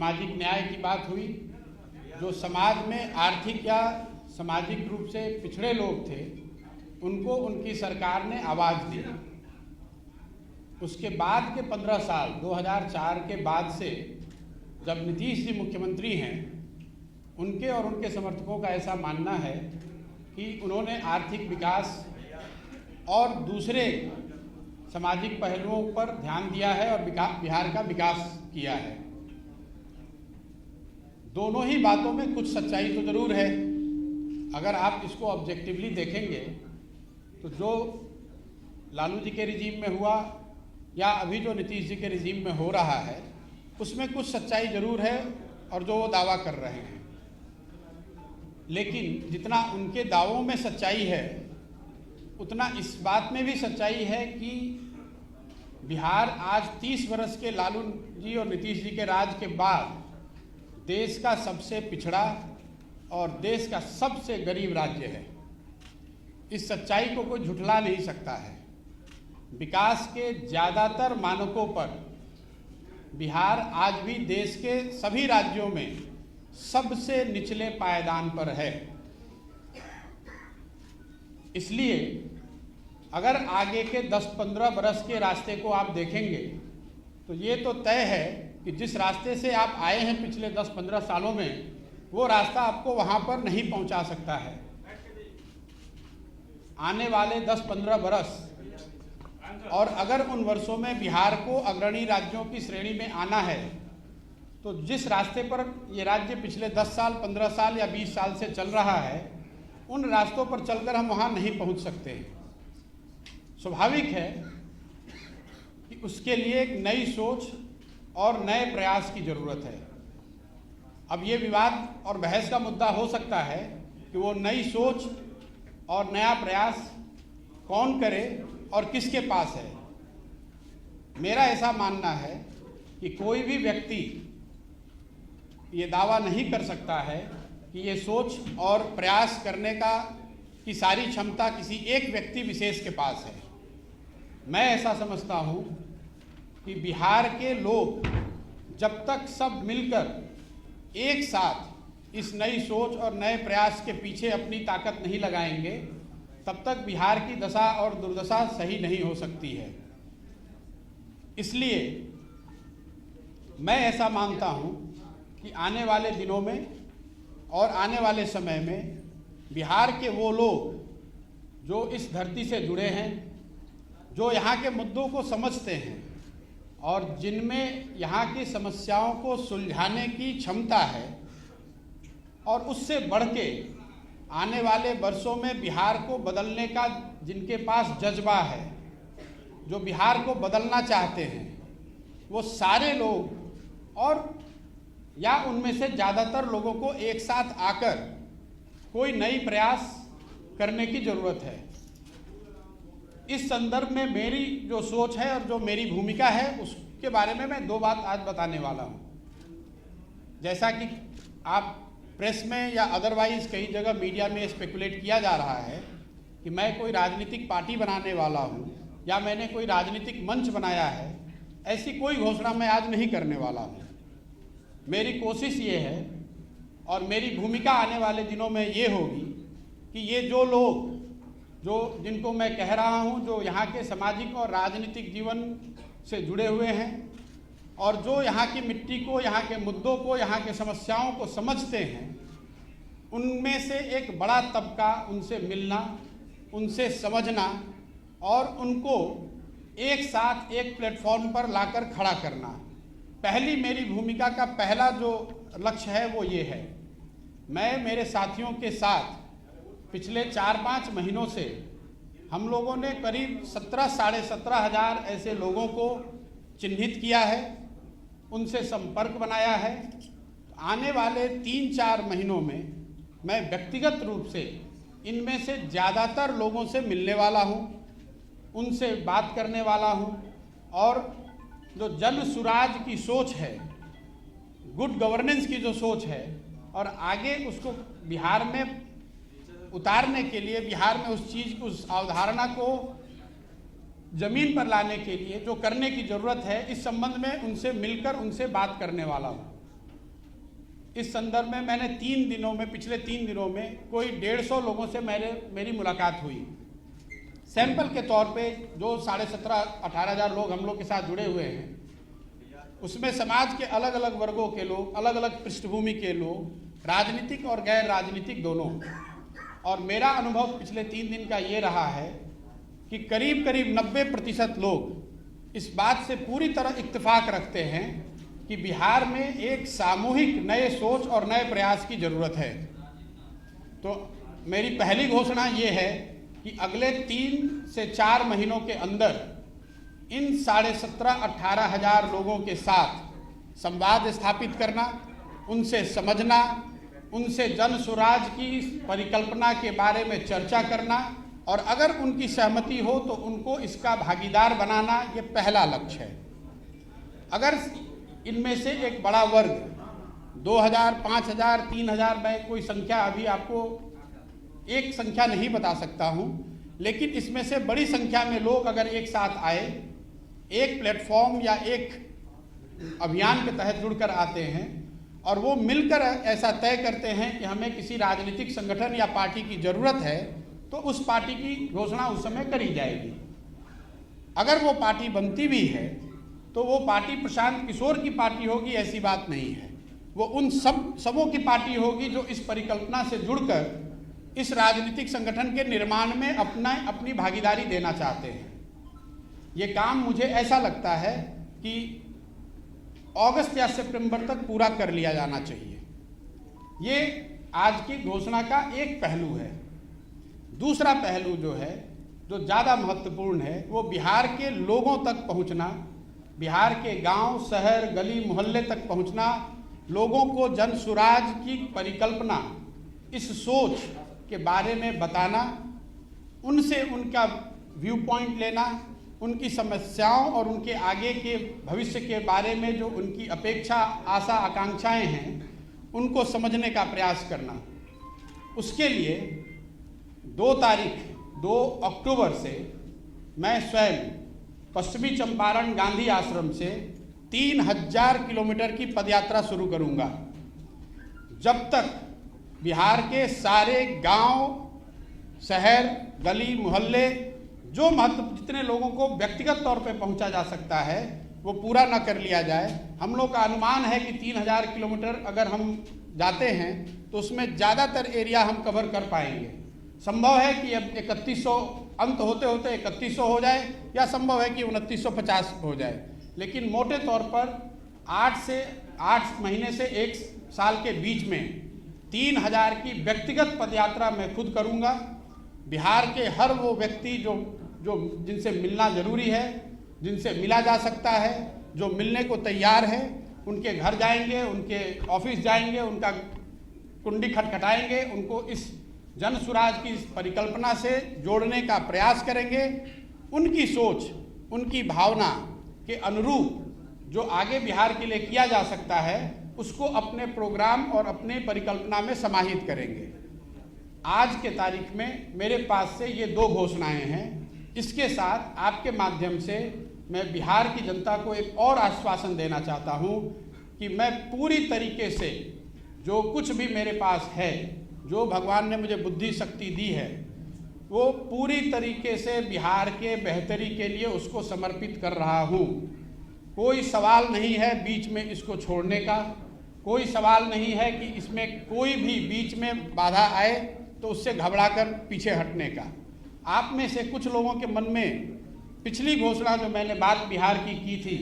सामाजिक न्याय की बात हुई। जो समाज में आर्थिक या सामाजिक रूप से पिछड़े लोग थे उनको उनकी सरकार ने आवाज़ दी। उसके बाद के 15 साल 2004 के बाद से जब नीतीश जी मुख्यमंत्री हैं, उनके और उनके समर्थकों का ऐसा मानना है कि उन्होंने आर्थिक विकास और दूसरे सामाजिक पहलुओं पर ध्यान दिया है और बिहार का विकास किया है। दोनों ही बातों में कुछ सच्चाई तो ज़रूर है। अगर आप इसको ऑब्जेक्टिवली देखेंगे तो जो लालू जी के रिजीम में हुआ या अभी जो नीतीश जी के रिजीम में हो रहा है उसमें कुछ सच्चाई ज़रूर है और जो वो दावा कर रहे हैं, लेकिन जितना उनके दावों में सच्चाई है उतना इस बात में भी सच्चाई है कि बिहार आज 30 वर्ष के लालू जी और नीतीश जी के राज के बाद देश का सबसे पिछड़ा और देश का सबसे गरीब राज्य है। इस सच्चाई को कोई झुठला नहीं सकता है। विकास के ज़्यादातर मानकों पर बिहार आज भी देश के सभी राज्यों में सबसे निचले पायदान पर है। इसलिए अगर आगे के 10-15 बरस के रास्ते को आप देखेंगे तो ये तो तय है कि जिस रास्ते से आप आए हैं पिछले 10-15 सालों में, वो रास्ता आपको वहाँ पर नहीं पहुँचा सकता है। आने वाले 10-15 बरस और अगर उन वर्षों में बिहार को अग्रणी राज्यों की श्रेणी में आना है तो जिस रास्ते पर ये राज्य पिछले 10 साल, 15 साल या 20 साल से चल रहा है, उन रास्तों पर चलकर हम वहाँ नहीं पहुँच सकते हैं। स्वाभाविक है कि उसके लिए एक नई सोच और नए प्रयास की ज़रूरत है। अब ये विवाद और बहस का मुद्दा हो सकता है कि वो नई सोच और नया प्रयास कौन करे और किसके पास है। मेरा ऐसा मानना है कि कोई भी व्यक्ति ये दावा नहीं कर सकता है कि ये सोच और प्रयास करने की सारी क्षमता किसी एक व्यक्ति विशेष के पास है। मैं ऐसा समझता हूँ कि बिहार के लोग जब तक सब मिलकर एक साथ इस नई सोच और नए प्रयास के पीछे अपनी ताकत नहीं लगाएंगे, तब तक बिहार की दशा और दुर्दशा सही नहीं हो सकती है। इसलिए मैं ऐसा मानता हूँ कि आने वाले दिनों में और आने वाले समय में बिहार के वो लोग जो इस धरती से जुड़े हैं, जो यहाँ के मुद्दों को समझते हैं और जिनमें यहाँ की समस्याओं को सुलझाने की क्षमता है और उससे बढ़ के आने वाले वर्षों में बिहार को बदलने का जिनके पास जज्बा है, जो बिहार को बदलना चाहते हैं, वो सारे लोग और या उनमें से ज़्यादातर लोगों को एक साथ आकर कोई नई प्रयास करने की ज़रूरत है। इस संदर्भ में मेरी जो सोच है और जो मेरी भूमिका है उसके बारे में मैं 2 बात आज बताने वाला हूँ। जैसा कि आप प्रेस में या अदरवाइज कई जगह मीडिया में स्पेकुलेट किया जा रहा है कि मैं कोई राजनीतिक पार्टी बनाने वाला हूँ या मैंने कोई राजनीतिक मंच बनाया है, ऐसी कोई घोषणा मैं आज नहीं करने वाला हूँ। मेरी कोशिश ये है और मेरी भूमिका आने वाले दिनों में ये होगी कि ये जो लोग जिनको मैं कह रहा हूँ, जो यहाँ के सामाजिक और राजनीतिक जीवन से जुड़े हुए हैं और जो यहाँ की मिट्टी को, यहाँ के मुद्दों को, यहाँ के समस्याओं को समझते हैं, उनमें से एक बड़ा तबका उनसे मिलना, उनसे समझना और उनको एक साथ एक प्लेटफॉर्म पर लाकर खड़ा करना। पहली मेरी भूमिका का पहला जो लक्ष्य है वो ये है। मैं मेरे साथियों के साथ पिछले 4-5 महीनों से हम लोगों ने करीब 17,000-17,500 ऐसे लोगों को चिन्हित किया है, उनसे संपर्क बनाया है। आने वाले 3-4 महीनों में मैं व्यक्तिगत रूप से इनमें से ज़्यादातर लोगों से मिलने वाला हूँ, उनसे बात करने वाला हूँ और जो जन सुराज की सोच है, गुड गवर्नेंस की जो सोच है और आगे उसको बिहार में उतारने के लिए, बिहार में उस चीज़ को, उस अवधारणा को ज़मीन पर लाने के लिए जो करने की ज़रूरत है, इस संबंध में उनसे मिलकर उनसे बात करने वाला हूँ। इस संदर्भ में मैंने पिछले 3 दिनों में कोई 150 लोगों से मेरी मुलाकात हुई। सैंपल के तौर पे जो 17,500-18,000 लोग हम लोग के साथ जुड़े हुए हैं, उसमें समाज के अलग अलग वर्गों के लोग, अलग अलग पृष्ठभूमि के लोग, राजनीतिक और गैर राजनीतिक दोनों। और मेरा अनुभव पिछले 3 दिन का ये रहा है कि करीब करीब 90% लोग इस बात से पूरी तरह इत्तेफाक रखते हैं कि बिहार में एक सामूहिक नए सोच और नए प्रयास की ज़रूरत है। तो मेरी पहली घोषणा ये है कि अगले 3 से 4 महीनों के अंदर इन 17,500-18,000 लोगों के साथ संवाद स्थापित करना, उनसे समझना, उनसे जन सुराज की परिकल्पना के बारे में चर्चा करना और अगर उनकी सहमति हो तो उनको इसका भागीदार बनाना, ये पहला लक्ष्य है। अगर इनमें से एक बड़ा वर्ग 2,000, 5,000, 3,000, मैं कोई संख्या अभी आपको एक संख्या नहीं बता सकता हूं, लेकिन इसमें से बड़ी संख्या में लोग अगर एक साथ आए, एक प्लेटफॉर्म या एक अभियान के तहत जुड़कर आते हैं और वो मिलकर ऐसा तय करते हैं कि हमें किसी राजनीतिक संगठन या पार्टी की ज़रूरत है, तो उस पार्टी की घोषणा उस समय करी जाएगी। अगर वो पार्टी बनती भी है तो वो पार्टी प्रशांत किशोर की पार्टी होगी, ऐसी बात नहीं है। वो उन सबों की पार्टी होगी जो इस परिकल्पना से जुड़कर इस राजनीतिक संगठन के निर्माण में अपनी भागीदारी देना चाहते हैं। ये काम मुझे ऐसा लगता है कि अगस्त या सितंबर तक पूरा कर लिया जाना चाहिए। ये आज की घोषणा का एक पहलू है। दूसरा पहलू जो है, जो ज़्यादा महत्वपूर्ण है, वो बिहार के लोगों तक पहुंचना, बिहार के गांव, शहर, गली मोहल्ले तक पहुंचना, लोगों को जन सुराज की परिकल्पना, इस सोच के बारे में बताना, उनसे उनका व्यू पॉइंट लेना, उनकी समस्याओं और उनके आगे के भविष्य के बारे में जो उनकी अपेक्षा, आशा, आकांक्षाएं हैं, उनको समझने का प्रयास करना। उसके लिए 2 अक्टूबर से मैं स्वयं पश्चिमी चंपारण गांधी आश्रम से 3,000 किलोमीटर की पदयात्रा शुरू करूंगा। जब तक बिहार के सारे गांव, शहर, गली मोहल्ले, जो जितने लोगों को व्यक्तिगत तौर पे पहुंचा जा सकता है, वो पूरा ना कर लिया जाए। हम लोग का अनुमान है कि 3,000 किलोमीटर अगर हम जाते हैं तो उसमें ज़्यादातर एरिया हम कवर कर पाएंगे। संभव है कि अब 3100 अंत होते होते 3100 हो जाए, या संभव है कि 2950 हो जाए, लेकिन मोटे तौर पर 8 महीने से 1 साल के बीच में 3,000 की व्यक्तिगत पदयात्रा मैं खुद करूंगा। बिहार के हर वो व्यक्ति जो जिनसे मिलना जरूरी है, जिनसे मिला जा सकता है, जो मिलने को तैयार है, उनके घर जाएंगे, उनके ऑफिस जाएंगे, उनका कुंडी खटखटाएंगे, उनको इस जन सुराज की इस परिकल्पना से जोड़ने का प्रयास करेंगे। उनकी सोच, उनकी भावना के अनुरूप जो आगे बिहार के लिए किया जा सकता है, उसको अपने प्रोग्राम और अपने परिकल्पना में समाहित करेंगे। आज के तारीख में मेरे पास से ये 2 घोषणाएं हैं। इसके साथ आपके माध्यम से मैं बिहार की जनता को एक और आश्वासन देना चाहता हूं कि मैं पूरी तरीके से जो कुछ भी मेरे पास है, जो भगवान ने मुझे बुद्धि शक्ति दी है, वो पूरी तरीके से बिहार के बेहतरी के लिए उसको समर्पित कर रहा हूँ। कोई सवाल नहीं है बीच में इसको छोड़ने का, कोई सवाल नहीं है कि इसमें कोई भी बीच में बाधा आए तो उससे घबराकर पीछे हटने का। आप में से कुछ लोगों के मन में पिछली घोषणा जो मैंने बात बिहार की थी,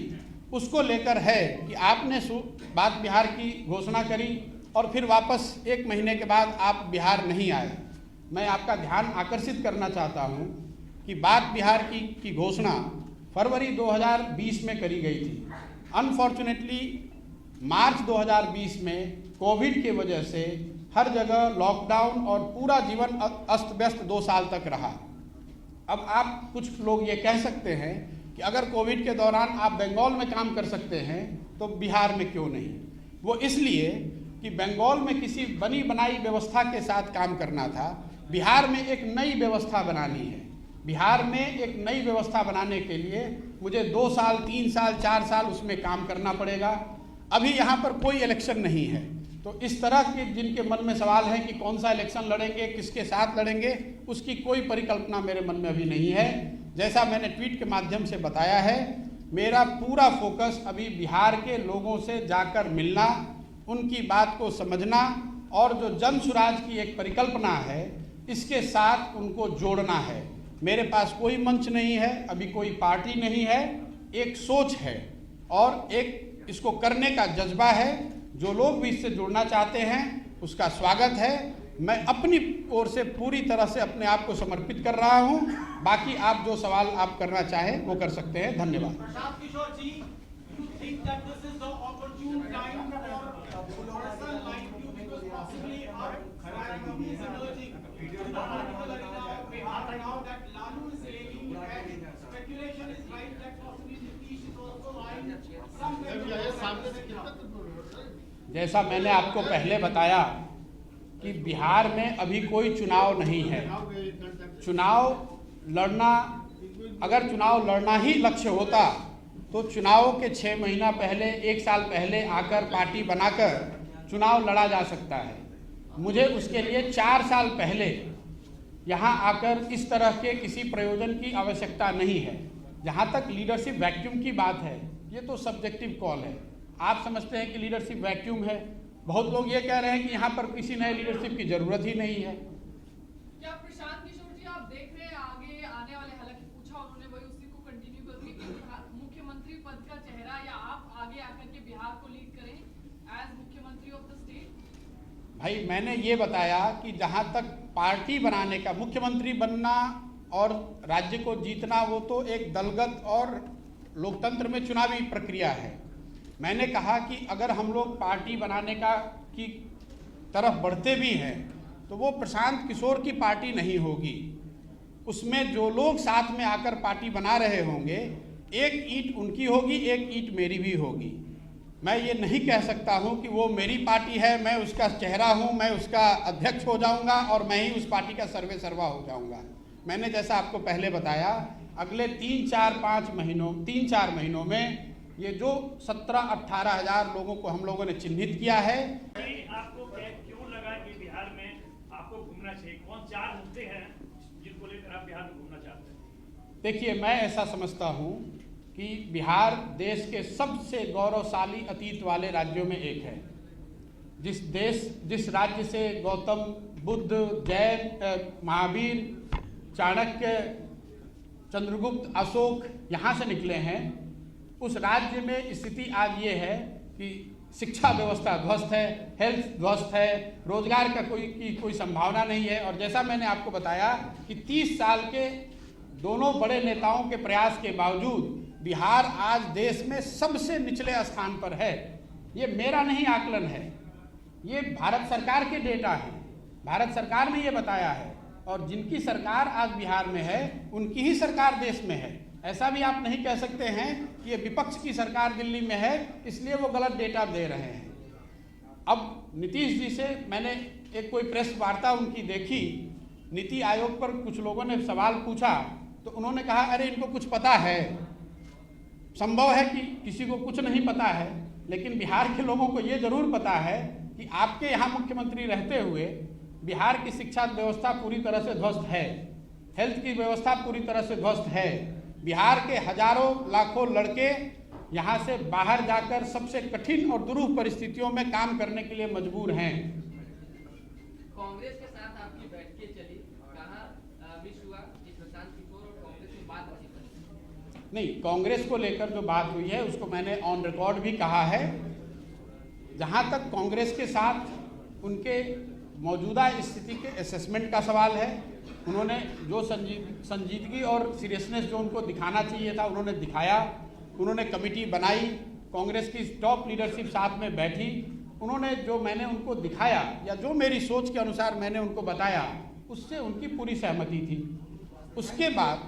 उसको लेकर है कि आपने बात बिहार की घोषणा करी और फिर वापस 1 महीने के बाद आप बिहार नहीं आए। मैं आपका ध्यान आकर्षित करना चाहता हूं कि बात बिहार की घोषणा फरवरी 2020 में करी गई थी। अनफॉर्चुनेटली मार्च 2020 में कोविड की वजह से हर जगह लॉकडाउन और पूरा जीवन अस्त व्यस्त 2 साल तक रहा। अब आप कुछ लोग ये कह सकते हैं कि अगर कोविड के दौरान आप बंगाल में काम कर सकते हैं तो बिहार में क्यों नहीं। वो इसलिए कि बंगाल में किसी बनी बनाई व्यवस्था के साथ काम करना था, बिहार में एक नई व्यवस्था बनानी है। बिहार में एक नई व्यवस्था बनाने के लिए मुझे 2 साल, 3 साल, 4 साल उसमें काम करना पड़ेगा। अभी यहाँ पर कोई इलेक्शन नहीं है, तो इस तरह के जिनके मन में सवाल है कि कौन सा इलेक्शन लड़ेंगे, किसके साथ लड़ेंगे, उसकी कोई परिकल्पना मेरे मन में अभी नहीं है। जैसा मैंने ट्वीट के माध्यम से बताया है, मेरा पूरा फोकस अभी बिहार के लोगों से जाकर मिलना, उनकी बात को समझना और जो जन सुराज की एक परिकल्पना है इसके साथ उनको जोड़ना है। मेरे पास कोई मंच नहीं है, अभी कोई पार्टी नहीं है, एक सोच है और एक इसको करने का जज्बा है। जो लोग भी इससे जुड़ना चाहते हैं उसका स्वागत है। मैं अपनी ओर से पूरी तरह से अपने आप को समर्पित कर रहा हूं। बाकी आप जो सवाल आप करना चाहें वो कर सकते हैं। धन्यवाद। प्रशांत किशोर जी, you think that this is the opportune time for a person like you because possibly our strategy is emerging in the political arena of Bihar now that Lalu is ailing and speculation is right that possibly Nitish is also eyeing some जैसा मैंने आपको पहले बताया कि बिहार में अभी कोई चुनाव नहीं है। चुनाव लड़ना, अगर चुनाव लड़ना ही लक्ष्य होता तो चुनाव के 6 महीना पहले, 1 साल पहले आकर पार्टी बनाकर चुनाव लड़ा जा सकता है। मुझे उसके लिए 4 साल पहले यहाँ आकर इस तरह के किसी प्रयोजन की आवश्यकता नहीं है। जहाँ तक लीडरशिप वैक्यूम की बात है, ये तो सब्जेक्टिव कॉल है। आप समझते हैं कि लीडरशिप वैक्यूम है, बहुत लोग ये कह रहे हैं कि यहाँ पर किसी नए लीडरशिप की जरूरत ही नहीं है। क्या प्रशांत किशोर जी आप देख रहे हैं आगे आने वाले, हालांकि पूछा उन्होंने वही उसी को कंटिन्यू करूंगी कि मुख्यमंत्री पद का चेहरा या आप आगे आकर के बिहार को लीड करें एज मुख्यमंत्री ऑफ द स्टेट? भाई मैंने ये बताया कि जहाँ तक पार्टी बनाने का, मुख्यमंत्री बनना और राज्य को जीतना वो तो एक दलगत और लोकतंत्र में चुनावी प्रक्रिया है। मैंने कहा कि अगर हम लोग पार्टी बनाने की तरफ बढ़ते भी हैं तो वो प्रशांत किशोर की पार्टी नहीं होगी। उसमें जो लोग साथ में आकर पार्टी बना रहे होंगे, एक ईंट उनकी होगी, एक ईंट मेरी भी होगी। मैं ये नहीं कह सकता हूँ कि वो मेरी पार्टी है, मैं उसका चेहरा हूँ, मैं उसका अध्यक्ष हो जाऊँगा और मैं ही उस पार्टी का सर्वे सर्वा हो जाऊँगा। मैंने जैसा आपको पहले बताया, अगले 3-4 महीनों में ये जो 17-18 हज़ार लोगों को हम लोगों ने चिन्हित किया है। आपको क्यों लगा कि बिहार में आपको घूमना चाहिए? कौन 4 मुद्दे हैं जिनको लेकर आप बिहार में घूमना चाहते हैं? देखिए, मैं ऐसा समझता हूँ कि बिहार देश के सबसे गौरवशाली अतीत वाले राज्यों में एक है। जिस राज्य से गौतम बुद्ध, जैन, महावीर, चाणक्य, चंद्रगुप्त, अशोक यहाँ से निकले हैं, उस राज्य में स्थिति आज ये है कि शिक्षा व्यवस्था ध्वस्त है, हेल्थ ध्वस्त है, रोजगार का कोई संभावना नहीं है। और जैसा मैंने आपको बताया कि 30 साल के दोनों बड़े नेताओं के प्रयास के बावजूद बिहार आज देश में सबसे निचले स्थान पर है। ये मेरा नहीं आकलन है, ये भारत सरकार के डेटा है। भारत सरकार ने ये बताया है और जिनकी सरकार आज बिहार में है उनकी ही सरकार देश में है। ऐसा भी आप नहीं कह सकते हैं कि ये विपक्ष की सरकार दिल्ली में है इसलिए वो गलत डेटा दे रहे हैं। अब नीतीश जी से मैंने एक कोई प्रेस वार्ता उनकी देखी, नीति आयोग पर कुछ लोगों ने सवाल पूछा तो उन्होंने कहा अरे इनको कुछ पता है। संभव है कि किसी को कुछ नहीं पता है, लेकिन बिहार के लोगों को ये जरूर पता है कि आपके यहाँ मुख्यमंत्री रहते हुए बिहार की शिक्षा व्यवस्था पूरी तरह से ध्वस्त है, हेल्थ की व्यवस्था पूरी तरह से ध्वस्त है। बिहार के हजारों लाखों लड़के यहाँ से बाहर जाकर सबसे कठिन और दुरूह परिस्थितियों में काम करने के लिए मजबूर हैं। कांग्रेस के साथ आपकी बैठकें चली, कहाँ मिस हुआ कि प्रशांत किशोर और कांग्रेस में बात हुई? नहीं, कांग्रेस को लेकर जो बात हुई है उसको मैंने ऑन रिकॉर्ड भी कहा है। जहाँ तक कांग्रेस के साथ उनके मौजूदा स्थिति के असेसमेंट का सवाल है, उन्होंने जो संजीदगी और सीरियसनेस जो उनको दिखाना चाहिए था उन्होंने दिखाया। उन्होंने कमेटी बनाई, कांग्रेस की टॉप लीडरशिप साथ में बैठी, उन्होंने जो मैंने उनको दिखाया या जो मेरी सोच के अनुसार मैंने उनको बताया उससे उनकी पूरी सहमति थी। उसके बाद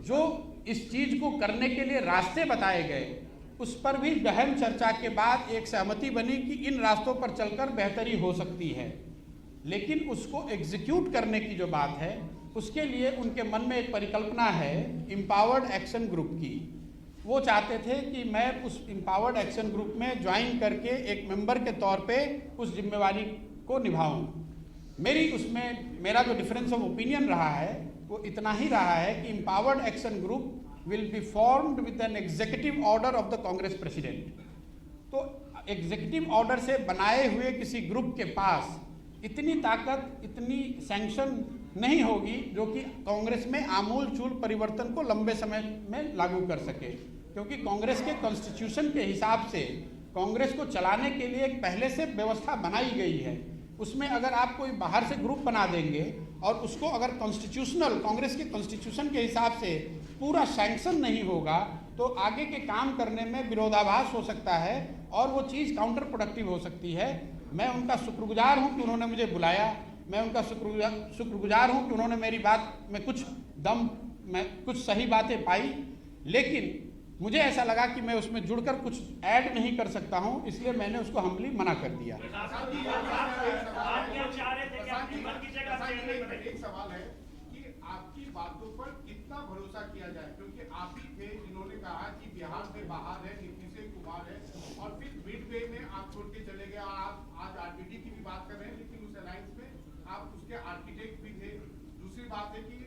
जो इस चीज़ को करने के लिए रास्ते बताए गए उस पर भी गहन चर्चा के बाद एक सहमति बनी कि इन रास्तों पर चलकर बेहतरी हो सकती है। लेकिन उसको एग्जीक्यूट करने की जो बात है उसके लिए उनके मन में एक परिकल्पना है एम्पावर्ड एक्शन ग्रुप की। वो चाहते थे कि मैं उस एम्पावर्ड एक्शन ग्रुप में ज्वाइन करके एक मेंबर के तौर पे उस जिम्मेवारी को निभाऊं। मेरा जो डिफरेंस ऑफ ओपिनियन रहा है वो इतना ही रहा है कि empowered action group will be formed with an executive order of the Congress president. तो एग्जीक्यूटिव ऑर्डर से बनाए हुए किसी ग्रुप के पास इतनी ताकत, इतनी सैंक्शन नहीं होगी जो कि कांग्रेस में आमूल चूल परिवर्तन को लंबे समय में लागू कर सके, क्योंकि कांग्रेस के कॉन्स्टिट्यूशन के हिसाब से कांग्रेस को चलाने के लिए एक पहले से व्यवस्था बनाई गई है। उसमें अगर आप कोई बाहर से ग्रुप बना देंगे और उसको अगर कॉन्स्टिट्यूशनल कांग्रेस के कॉन्स्टिट्यूशन के हिसाब से पूरा सैंक्शन नहीं होगा तो आगे के काम करने में विरोधाभास हो सकता है और वो चीज़ काउंटर प्रोडक्टिव हो सकती है। मैं उनका शुक्रगुजार हूँ कि उन्होंने मुझे बुलाया, मैं उनका शुक्रगुजार हूँ कि उन्होंने मेरी बात में कुछ सही बातें पाई, लेकिन मुझे ऐसा लगा कि मैं उसमें जुड़कर कुछ ऐड नहीं कर सकता हूं, इसलिए मैंने उसको हम्बली मना कर दिया। एक सवाल है कि आपकी बातों पर कितना भरोसा किया जाए, क्योंकि आप ही थे जिन्होंने कहा कि बिहार से बाहर है नीतीश कुमार है और फिर मिड वे में आप छोड़ के चले गए। आप आज आरपीडी की भी बात कर रहे हैं, लेकिन उस अलायंस में आप उसके आर्किटेक्ट भी थे। दूसरी बात है कि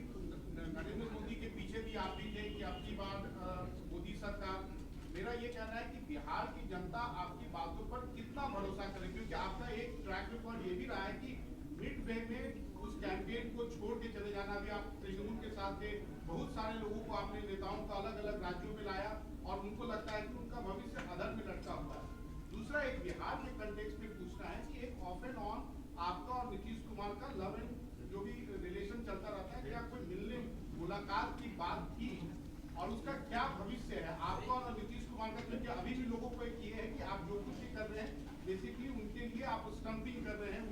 नरेंद्र मोदी के पीछे भी आप भी थे कि आपकी बात मोदी सरकार। मेरा ये कहना है कि बिहार की जनता आपकी बातों पर कितना भरोसा करे, क्योंकि आपका एक ट्रैक रिकॉर्ड ये भी रहा है कि मिड वे में उस कैंपेन को छोड़ के चले जाना। भी आप तृणमूल के साथ थे, बहुत सारे लोगों को आपने नेताओं को अलग अलग राज्यों में लाया और उनको लगता है कि उनका भविष्य अधर में लटका हुआ है। दूसरा, एक बिहार के कंटेक्स्ट में पूछना है कि एक ऑफ एंड ऑन आपका और नीतीश कुमार का लव एंड जो भी रिलेशन चलता रहता है, क्या कोई मिलने मुलाकात की बात थी और उसका क्या भविष्य है आपका और नीतीश कुमार का? क्योंकि अभी भी लोगों को एक ये है कि आप जो कुछ भी कर रहे हैं बेसिकली उनके लिए आप स्टंपिंग कर रहे हैं,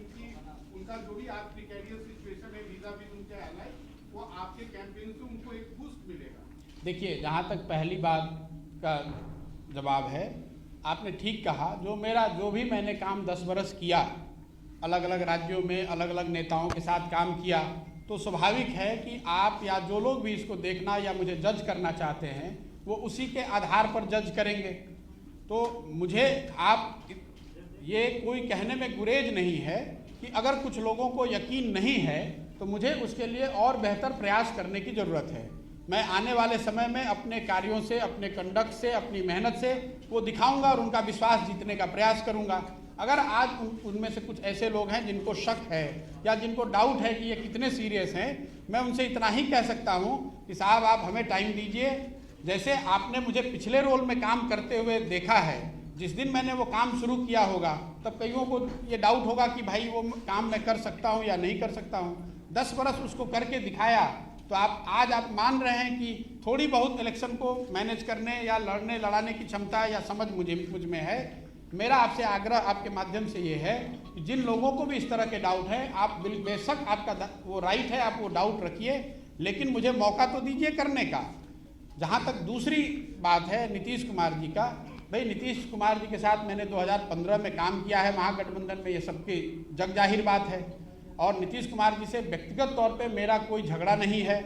उनका जो भी आप प्रिकैरियस सिचुएशन है वीजा भी उनके अलाय वो आपके कैंपेन से उनको एक बूस्ट मिलेगा। देखिए, जहाँ तक पहली बात का जवाब है, आपने ठीक कहा। जो भी मैंने काम 10 बरस किया, अलग अलग राज्यों में अलग अलग नेताओं के साथ काम किया, तो स्वाभाविक है कि आप या जो लोग भी इसको देखना या मुझे जज करना चाहते हैं वो उसी के आधार पर जज करेंगे। तो मुझे आप ये कोई कहने में गुरेज नहीं है कि अगर कुछ लोगों को यकीन नहीं है तो मुझे उसके लिए और बेहतर प्रयास करने की ज़रूरत है। मैं आने वाले समय में अपने कार्यों से, अपने कंडक्ट से, अपनी मेहनत से वो दिखाऊंगा और उनका विश्वास जीतने का प्रयास करूंगा। अगर आज उनमें से कुछ ऐसे लोग हैं जिनको शक है या जिनको डाउट है कि ये कितने सीरियस हैं, मैं उनसे इतना ही कह सकता हूं कि साहब आप हमें टाइम दीजिए। जैसे आपने मुझे पिछले रोल में काम करते हुए देखा है, जिस दिन मैंने वो काम शुरू किया होगा तब कईयों को ये डाउट होगा कि भाई वो काम मैं कर सकता हूँ या नहीं कर सकता हूँ। 10 बरस उसको करके दिखाया तो आज आप मान रहे हैं कि थोड़ी बहुत इलेक्शन को मैनेज करने या लड़ाने की क्षमता या समझ मुझ में है। मेरा आपसे आग्रह आपके माध्यम से ये है कि जिन लोगों को भी इस तरह के डाउट है, आप बेशक आपका वो राइट है, आप वो डाउट रखिए, लेकिन मुझे मौका तो दीजिए करने का। जहाँ तक दूसरी बात है नीतीश कुमार जी का, भाई नीतीश कुमार जी के साथ मैंने 2015 में काम किया है महागठबंधन में, ये सबकी जग जाहिर बात है। और नीतीश कुमार जी से व्यक्तिगत तौर पे मेरा कोई झगड़ा नहीं है।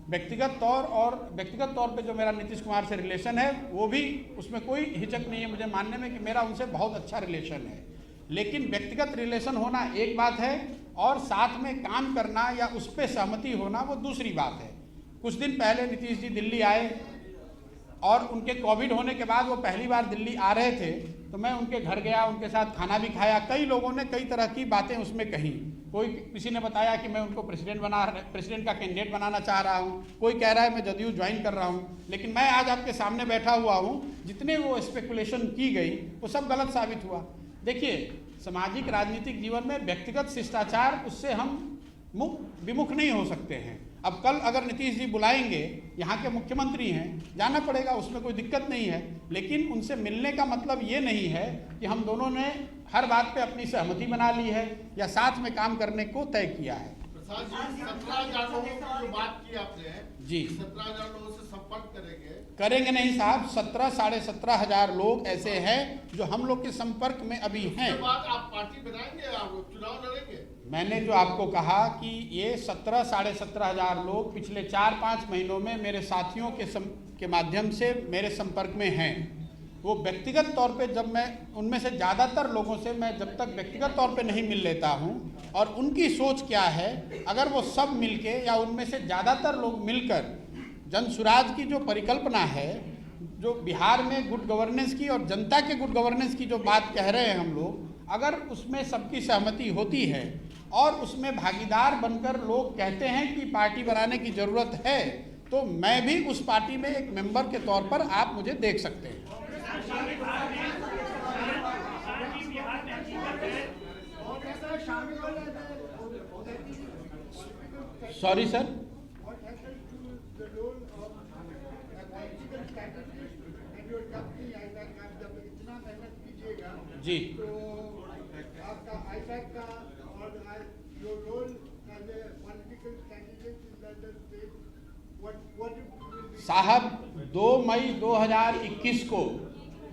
व्यक्तिगत तौर पे जो मेरा नीतीश कुमार से रिलेशन है वो भी, उसमें कोई हिचक नहीं है मुझे मानने में कि मेरा उनसे बहुत अच्छा रिलेशन है। लेकिन व्यक्तिगत रिलेशन होना एक बात है और साथ में काम करना या उस पर सहमति होना वो दूसरी बात है। कुछ दिन पहले नीतीश जी दिल्ली आए और उनके कोविड होने के बाद वो पहली बार दिल्ली आ रहे थे, तो मैं उनके घर गया, उनके साथ खाना भी खाया। कई लोगों ने कई तरह की बातें उसमें कही। किसी ने बताया कि मैं उनको प्रेसिडेंट का कैंडिडेट बनाना चाह रहा हूँ, कोई कह रहा है मैं जदयू ज्वाइन कर रहा हूँ। लेकिन मैं आज आपके सामने बैठा हुआ हूँ, जितने वो स्पेकुलेशन की गई वो सब गलत साबित हुआ। देखिए, सामाजिक राजनीतिक जीवन में व्यक्तिगत शिष्टाचार, उससे हम विमुख नहीं हो सकते हैं। अब कल अगर नीतीश जी बुलाएंगे, यहाँ के मुख्यमंत्री हैं, जाना पड़ेगा, उसमें कोई दिक्कत नहीं है। लेकिन उनसे मिलने का मतलब ये नहीं है कि हम दोनों ने हर बात पे अपनी सहमति बना ली है या साथ में काम करने को तय किया है। प्रसाद जी, 17,000 लोगों की जो बात की आपने जी, 17,000 लोगों से संपर्क करेंगे नहीं साहब। 17 साढ़े 17,000 लोग ऐसे हैं जो हम लोग के संपर्क में अभी हैं। आप पार्टी बनाएंगे, आप चुनाव लड़ेंगे? मैंने जो आपको कहा कि ये 17 साढ़े 17,000 लोग पिछले 4-5 महीनों में मेरे साथियों के के माध्यम से मेरे संपर्क में हैं, वो व्यक्तिगत तौर पे जब मैं उनमें से ज़्यादातर लोगों से मैं जब तक व्यक्तिगत तौर पे नहीं मिल लेता हूँ और उनकी सोच क्या है, अगर वो सब मिलके या उनमें से ज़्यादातर लोग मिलकर जनसुराज की जो परिकल्पना है, जो बिहार में गुड गवर्नेंस की और जनता के गुड गवर्नेंस की जो बात कह रहे हैं हम लोग, अगर उसमें सबकी सहमति होती है और उसमें भागीदार बनकर लोग कहते हैं कि पार्टी बनाने की ज़रूरत है, तो मैं भी उस पार्टी में एक मेंबर के तौर पर आप मुझे देख सकते हैं। सॉरी सर, जी तो आपका आईपैक का और your role as a political candidate in the state, what साहब 2 मई 2021 को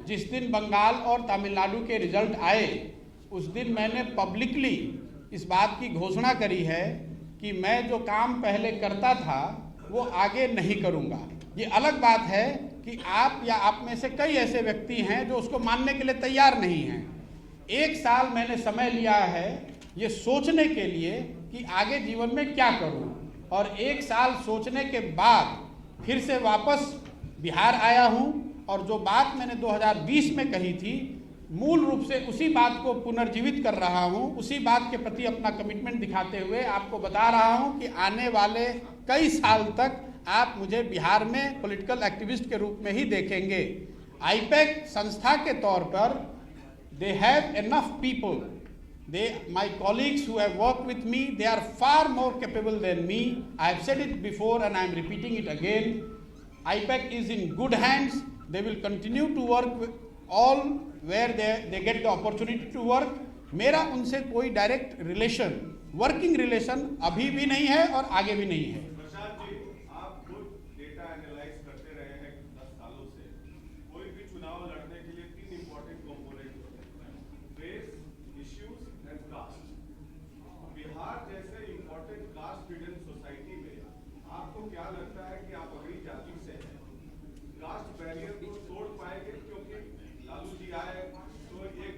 जिस दिन बंगाल और तमिलनाडु के रिजल्ट आए, उस दिन मैंने पब्लिकली इस बात की घोषणा करी है कि मैं जो काम पहले करता था वो आगे नहीं करूंगा। ये अलग बात है कि आप या आप में से कई ऐसे व्यक्ति हैं जो उसको मानने के लिए तैयार नहीं हैं। 1 साल मैंने समय लिया है ये सोचने के लिए कि आगे जीवन में क्या करूं, और 1 साल सोचने के बाद फिर से वापस बिहार आया हूं और जो बात मैंने 2020 में कही थी, मूल रूप से उसी बात को पुनर्जीवित कर रहा हूं। उसी बात के प्रति अपना कमिटमेंट दिखाते हुए आपको बता रहा हूं कि आने वाले कई साल तक आप मुझे बिहार में पॉलिटिकल एक्टिविस्ट के रूप में ही देखेंगे। आईपैक संस्था के तौर पर they have enough people, my colleagues who have worked with me, they are far more capable than me. I have said it before and I am repeating it again. IPAC is in good hands. They will continue to work with all where they get the opportunity to work. मेरा उनसे कोई direct relation, working relation अभी भी नहीं है और आगे भी नहीं है। प्रशांत जी, आप खुद डेटा एनालाइज करते रहे हैं 10 सालों से। कोई भी चुनाव लड़ने के लिए 3 इंपॉर्टेंट कंपोनेंट होते हैं, face, issues and caste. Bihar जैसे इंपॉर्टेंट कास्ट रिडन सोसाइटी में आपको क्या लगता है कि आप अगली जाति से हैं, कास्ट बैरियर को तोड़ पाएंगे? क्योंकि लालू जी आए तो एक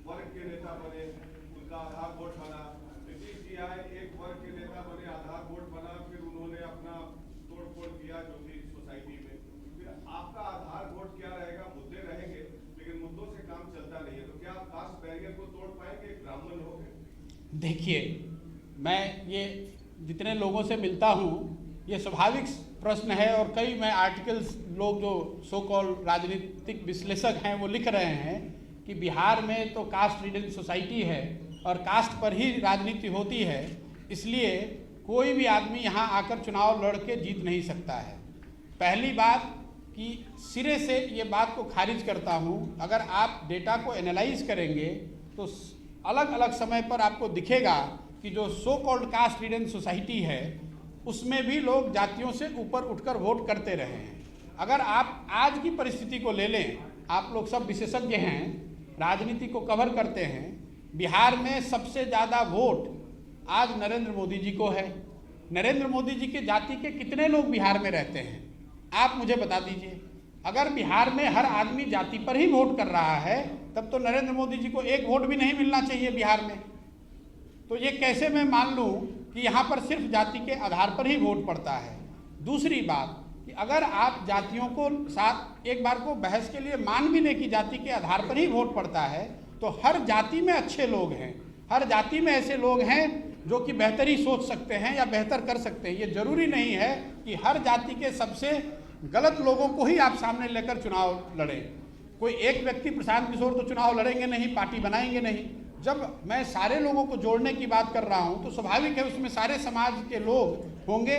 वर्ग के नेता बने, उनका आधार वोट बना, नीतीश जी आए एक वर्ग के नेता बने, आधार वोट बना, फिर उन्होंने अपना तोड़-फोड़ किया जो भी सोसाइटी में। फिर आपका आधार वोट क्या रहेगा? मुद्दे रहेंगे, लेकिन मुद्दों से काम चलता नहीं है। तो क्या आप कास्ट बैरियर को तोड़ पाएंगे? ब्राह्मण हो गए। देखिए, मैं ये जितने लोगों से मिलता हूँ, ये स्वाभाविक प्रश्न है और कई मैं आर्टिकल्स, लोग जो सो कॉल राजनीतिक विश्लेषक हैं वो लिख रहे हैं कि बिहार में तो कास्ट रिडन सोसाइटी है और कास्ट पर ही राजनीति होती है, इसलिए कोई भी आदमी यहाँ आकर चुनाव लड़ के जीत नहीं सकता है। पहली बात कि सिरे से ये बात को खारिज करता हूँ। अगर आप डेटा को एनालाइज करेंगे तो अलग अलग समय पर आपको दिखेगा कि जो so called caste ridden society है उसमें भी लोग जातियों से ऊपर उठकर वोट करते रहे हैं। अगर आप आज की परिस्थिति को ले लें, आप लोग सब विशेषज्ञ हैं, राजनीति को कवर करते हैं, बिहार में सबसे ज़्यादा वोट आज नरेंद्र मोदी जी को है। नरेंद्र मोदी जी के जाति के कितने लोग बिहार में रहते हैं आप मुझे बता दीजिए। अगर बिहार में हर आदमी जाति पर ही वोट कर रहा है तब तो नरेंद्र मोदी जी को एक वोट भी नहीं मिलना चाहिए बिहार में। तो ये कैसे मैं मान लूँ कि यहाँ पर सिर्फ जाति के आधार पर ही वोट पड़ता है। दूसरी बात कि अगर आप जातियों को साथ एक बार को बहस के लिए मान भी लें कि जाति के आधार पर ही वोट पड़ता है, तो हर जाति में अच्छे लोग हैं, हर जाति में ऐसे लोग हैं जो कि बेहतरी सोच सकते हैं या बेहतर कर सकते हैं। ये जरूरी नहीं है कि हर जाति के सबसे गलत लोगों को ही आप सामने लेकर चुनाव लड़ें। कोई एक व्यक्ति प्रशांत किशोर तो चुनाव लड़ेंगे नहीं, पार्टी बनाएंगे नहीं। जब मैं सारे लोगों को जोड़ने की बात कर रहा हूं तो स्वाभाविक है उसमें सारे समाज के लोग होंगे,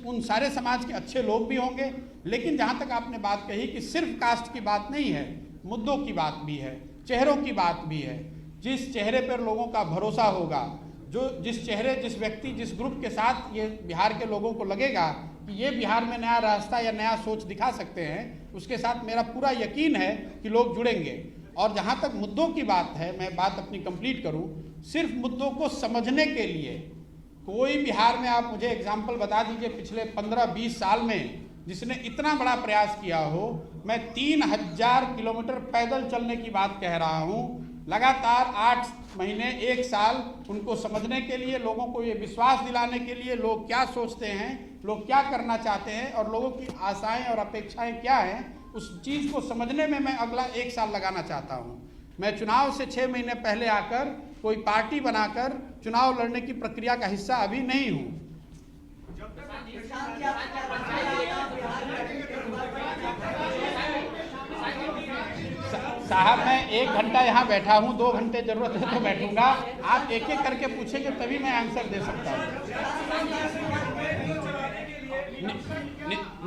उन सारे समाज के अच्छे लोग भी होंगे। लेकिन जहां तक आपने बात कही कि सिर्फ कास्ट की बात नहीं है, मुद्दों की बात भी है, चेहरों की बात भी है। जिस चेहरे पर लोगों का भरोसा होगा, जो जिस चेहरे, जिस व्यक्ति, जिस ग्रुप के साथ ये बिहार के लोगों को लगेगा कि ये बिहार में नया रास्ता या नया सोच दिखा सकते हैं, उसके साथ मेरा पूरा यकीन है कि लोग जुड़ेंगे। और जहाँ तक मुद्दों की बात है, मैं बात अपनी कंप्लीट करूँ, सिर्फ मुद्दों को समझने के लिए कोई बिहार में आप मुझे एग्जाम्पल बता दीजिए पिछले 15-20 साल में जिसने इतना बड़ा प्रयास किया हो। मैं 3000 किलोमीटर पैदल चलने की बात कह रहा हूँ, लगातार 8 महीने 1 साल उनको समझने के लिए, लोगों को ये विश्वास दिलाने के लिए लोग क्या सोचते हैं, लोग क्या करना चाहते हैं और लोगों की आशाएं और अपेक्षाएं क्या हैं, उस चीज़ को समझने में मैं अगला 1 साल लगाना चाहता हूँ। मैं चुनाव से 6 महीने पहले आकर कोई पार्टी बनाकर चुनाव लड़ने की प्रक्रिया का हिस्सा अभी नहीं हूँ। साहब मैं 1 घंटा यहाँ बैठा हूँ, 2 घंटे जरूरत है तो बैठूंगा। आप एक एक करके पूछेंगे तभी मैं आंसर दे सकता हूँ।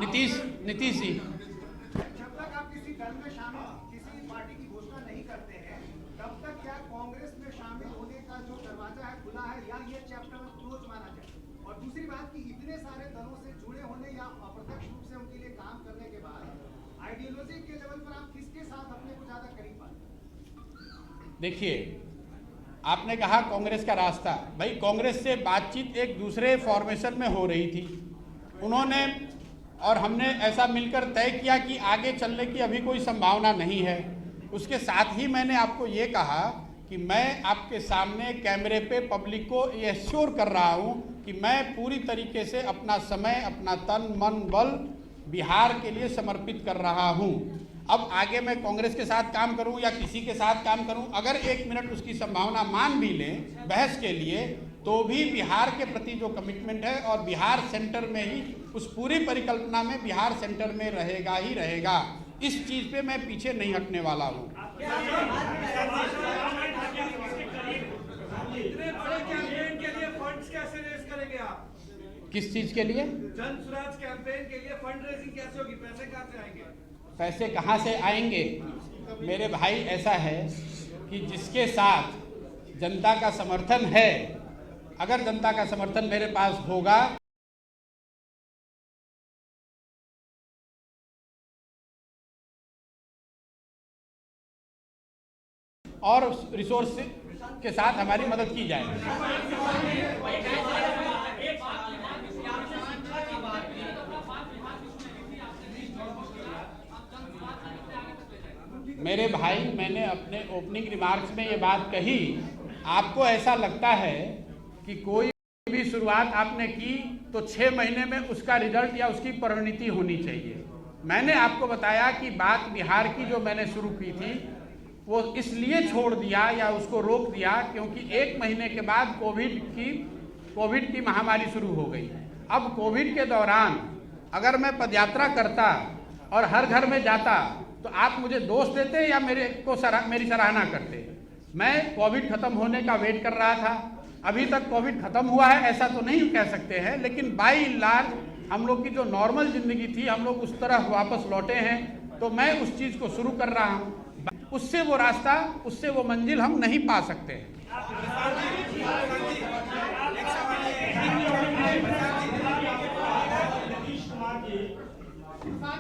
नीतीश जी, जब तक आप किसी दल में शामिल, किसी पार्टी की घोषणा नहीं करते हैं, तब तक क्या कांग्रेस में शामिल होने का जो दरवाजा है खुला है या ये चैप्टर क्लोज माना जाए? और दूसरी बात कि इतने सारे दलों से जुड़े होने या अप्रत्यक्ष रूप से उनके लिए काम करने के बाद आइडियोलॉजी के लेवल पर आप किसके साथ अपने को ज्यादा करीब पाते? देखिए, आपने कहा कांग्रेस का रास्ता, भाई कांग्रेस से बातचीत एक दूसरे फॉर्मेशन में हो रही थी। उन्होंने और हमने ऐसा मिलकर तय किया कि आगे चलने की अभी कोई संभावना नहीं है। उसके साथ ही मैंने आपको ये कहा कि मैं आपके सामने कैमरे पे पब्लिक को ये एश्योर कर रहा हूँ कि मैं पूरी तरीके से अपना समय, अपना तन मन बल बिहार के लिए समर्पित कर रहा हूँ। अब आगे मैं कांग्रेस के साथ काम करूं या किसी के साथ काम करूं, अगर 1 मिनट उसकी संभावना मान भी लें बहस के लिए, तो भी बिहार के प्रति जो कमिटमेंट है और बिहार सेंटर में ही, उस पूरी परिकल्पना में बिहार सेंटर में रहेगा ही रहेगा। इस चीज़ पे मैं पीछे नहीं हटने वाला हूँ। इतने बड़े कैंपेन के लिए फंड्स कैसे रेज करेंगे आप? किस चीज़ के लिए? जन स्वराज कैंपेन के लिए फंड रेजिंग कैसे होगी? पैसे कहाँ से आएंगे? पैसे कहाँ से आएंगे? मेरे भाई, ऐसा है कि जिसके साथ जनता का समर्थन है, अगर जनता का समर्थन मेरे पास होगा और रिसोर्स के साथ हमारी मदद की जाएगी। मेरे भाई, मैंने अपने ओपनिंग रिमार्क्स में ये बात कही, आपको ऐसा लगता है कि कोई भी शुरुआत आपने की तो 6 महीने में उसका रिजल्ट या उसकी परिणति होनी चाहिए। मैंने आपको बताया कि बात बिहार की जो मैंने शुरू की थी वो इसलिए छोड़ दिया या उसको रोक दिया क्योंकि 1 महीने के बाद कोविड की महामारी शुरू हो गई। अब कोविड के दौरान अगर मैं पदयात्रा करता और हर घर में जाता तो आप मुझे दोष देते या मेरी सराहना करते? मैं कोविड खत्म होने का वेट कर रहा था। अभी तक कोविड खत्म हुआ है ऐसा तो नहीं कह सकते हैं, लेकिन बाई लार्ज हम लोग की जो नॉर्मल जिंदगी थी हम लोग उस तरह वापस लौटे हैं। तो मैं उस चीज़ को शुरू कर रहा हूँ। उससे वो रास्ता, उससे वो मंजिल हम नहीं पा सकते हैं।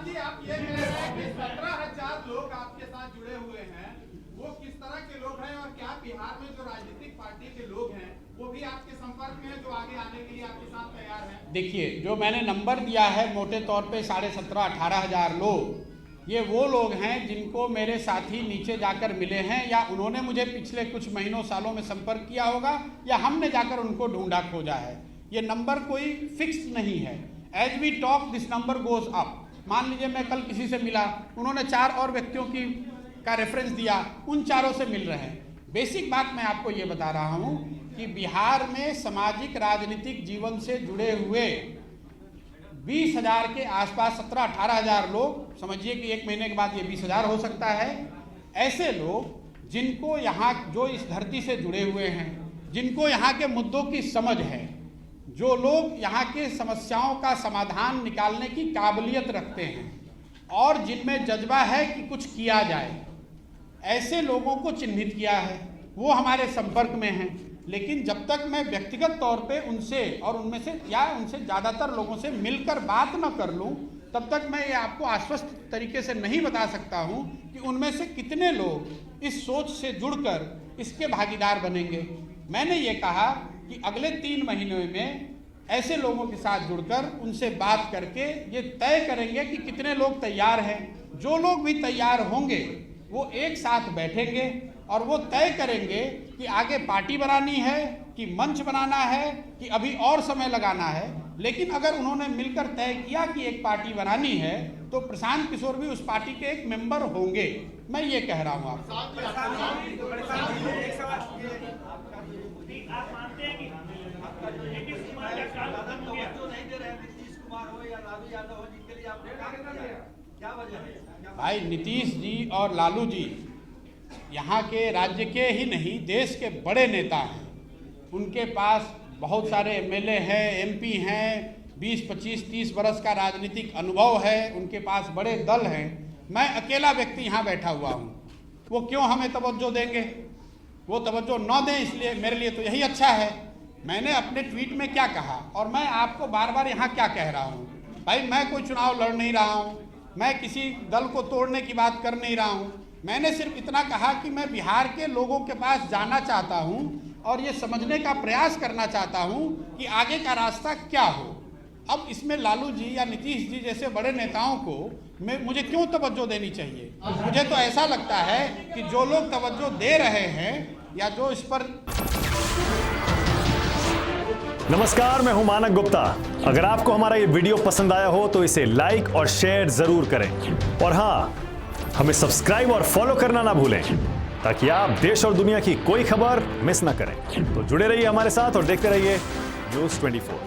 जी, आप ये कह रहे हैं कि 17,000 लोग आपके साथ जुड़े हुए हैं, वो किस तरह के लोग हैं और क्या बिहार में जो राजनीतिक पार्टी के लोग हैं वो भी आपके संपर्क में हैं, जो आगे आने के लिए आपके साथ तैयार हैं? देखिए, जो मैंने नंबर दिया है मोटे तौर पे 17,500-18,000 लोग, ये वो लोग हैं जिनको मेरे साथी नीचे जाकर मिले हैं या उन्होंने मुझे पिछले कुछ महीनों सालों में संपर्क किया होगा या हमने जाकर उनको ढूंढा खोजा है। ये नंबर कोई फिक्स नहीं है। As we talk this number goes up. मान लीजिए मैं कल किसी से मिला, उन्होंने 4 और व्यक्तियों का रेफरेंस दिया, उन 4 से मिल रहे हैं। बेसिक बात मैं आपको ये बता रहा हूँ कि बिहार में सामाजिक राजनीतिक जीवन से जुड़े हुए 20,000 के आसपास 17-18,000 लोग, समझिए कि 1 महीने के बाद ये 20,000 हो सकता है। ऐसे लोग जिनको यहाँ, जो इस धरती से जुड़े हुए हैं, जिनको यहाँ के मुद्दों की समझ है, जो लोग यहाँ के समस्याओं का समाधान निकालने की काबिलियत रखते हैं और जिनमें जज्बा है कि कुछ किया जाए, ऐसे लोगों को चिन्हित किया है। वो हमारे संपर्क में हैं। लेकिन जब तक मैं व्यक्तिगत तौर पे उनसे और उनमें से या उनसे ज़्यादातर लोगों से मिलकर बात न कर लूं, तब तक मैं ये आपको आश्वस्त तरीके से नहीं बता सकता हूं कि उनमें से कितने लोग इस सोच से जुड़कर इसके भागीदार बनेंगे। मैंने ये कहा कि अगले 3 महीनों में ऐसे लोगों के साथ जुड़कर उनसे बात करके ये तय करेंगे कि कितने लोग तैयार हैं। जो लोग भी तैयार होंगे वो एक साथ बैठेंगे और वो तय करेंगे कि आगे पार्टी बनानी है कि मंच बनाना है कि अभी और समय लगाना है। लेकिन अगर उन्होंने मिलकर तय किया कि एक पार्टी बनानी है तो प्रशांत किशोर भी उस पार्टी के एक मेंबर होंगे। मैं ये कह रहा हूँ आपको। आप मानते हैं कि नीतीश कुमार का काल खत्म हो गया? नहीं दे रहे हैं नीतीश कुमार हो या लालू यादव हो, जिनके लिए आपने काम किया, क्या वजह है? भाई नीतीश जी और लालू जी यहाँ के राज्य के ही नहीं देश के बड़े नेता हैं। उनके पास बहुत सारे एमएलए हैं, एमपी हैं, 20, 25, 30 बरस का राजनीतिक अनुभव है। उनके पास बड़े दल हैं। मैं अकेला व्यक्ति यहाँ बैठा हुआ हूँ। वो क्यों हमें तवज्जो देंगे? वो तवज्जो न दें, इसलिए मेरे लिए तो यही अच्छा है। मैंने अपने ट्वीट में क्या कहा और मैं आपको बार बार यहाँ क्या कह रहा हूँ। भाई मैं कोई चुनाव लड़ नहीं रहा हूँ, मैं किसी दल को तोड़ने की बात कर नहीं रहा हूँ। मैंने सिर्फ इतना कहा कि मैं बिहार के लोगों के पास जाना चाहता हूँ और ये समझने का प्रयास करना चाहता हूँ कि आगे का रास्ता क्या हो। अब इसमें लालू जी या नीतीश जी जैसे बड़े नेताओं को मुझे क्यों तवज्जो देनी चाहिए? मुझे तो ऐसा लगता है कि जो लोग तवज्जो दे रहे हैं या जो इस पर। नमस्कार, मैं हूं मानक गुप्ता। अगर आपको हमारा ये वीडियो पसंद आया हो तो इसे लाइक और शेयर जरूर करें और हाँ, हमें सब्सक्राइब और फॉलो करना ना भूलें ताकि आप देश और दुनिया की कोई खबर मिस ना करें। तो जुड़े रहिए हमारे साथ और देखते रहिए न्यूज़ 24।